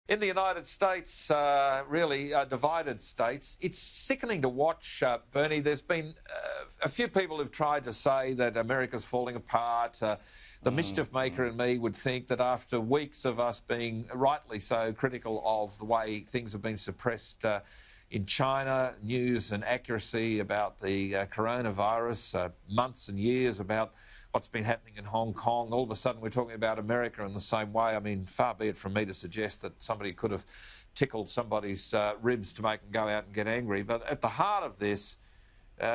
In the United States, really divided states, it's sickening to watch, Bernie. There's been a few people who've tried to say that America's falling apart. The mischief maker in me would think that after weeks of us being rightly so critical of the way things have been suppressed in China, news and accuracy about the coronavirus, months and years about what's been happening in Hong Kong, all of a sudden we're talking about America in the same way. I mean, far be it from me to suggest that somebody could have tickled somebody's ribs to make them go out and get angry. But at the heart of this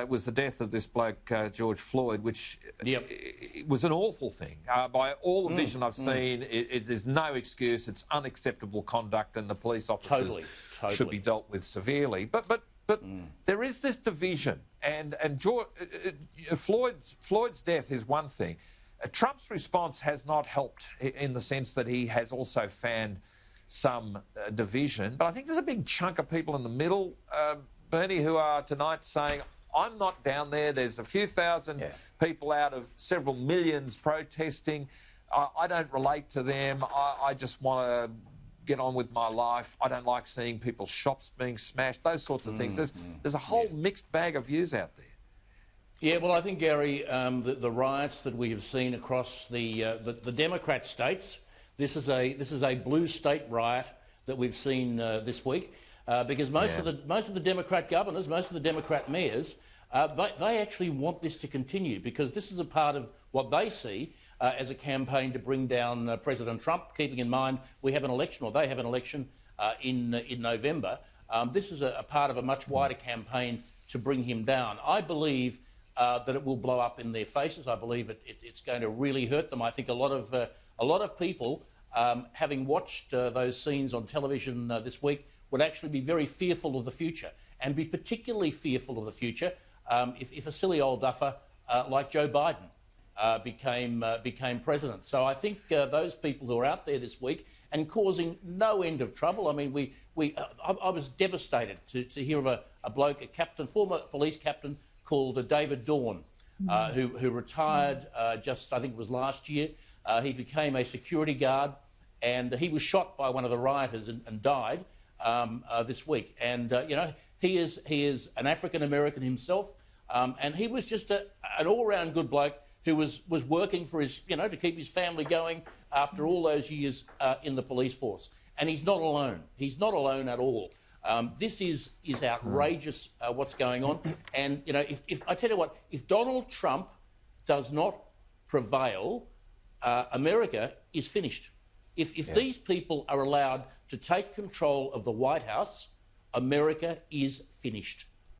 was the death of this bloke, George Floyd, which was an awful thing. By all the vision I've seen, there's no excuse. It's unacceptable conduct, and the police officers should be dealt with severely. But there is this division, and Floyd's death is one thing. Trump's response has not helped in the sense that he has also fanned some division. But I think there's a big chunk of people in the middle, Bernie, who are tonight saying, I'm not down there. There's a few thousand people out of several millions protesting. I don't relate to them. I just want to get on with my life. I don't like seeing people's shops being smashed, those sorts of things. There's a whole mixed bag of views out there. Yeah, well, I think, Gary, the riots that we have seen across the Democrat states, this is a blue state riot that we've seen this week, because most of the Democrat governors, most of the Democrat mayors, they actually want this to continue, because this is a part of what they see as a campaign to bring down President Trump, keeping in mind we have an election, or they have an election in November. This is a part of a much wider campaign to bring him down. I believe that it will blow up in their faces. I believe it's going to really hurt them. I think a lot of people, having watched those scenes on television this week, would actually be very fearful of the future, and be particularly fearful of the future if a silly old duffer like Joe Biden became president. So I think those people who are out there this week and causing no end of trouble. I mean, I was devastated to hear of a bloke, a captain, former police captain called David Dawn, who retired just, I think it was last year. He became a security guard, and he was shot by one of the rioters and died this week. And you know, he is an African American himself, and he was just an all-round good bloke who was working for his, you know, to keep his family going after all those years in the police force. And he's not alone. He's not alone at all. This is outrageous what's going on. And, you know, if I tell you what, if Donald Trump does not prevail, America is finished. If these people are allowed to take control of the White House, America is finished.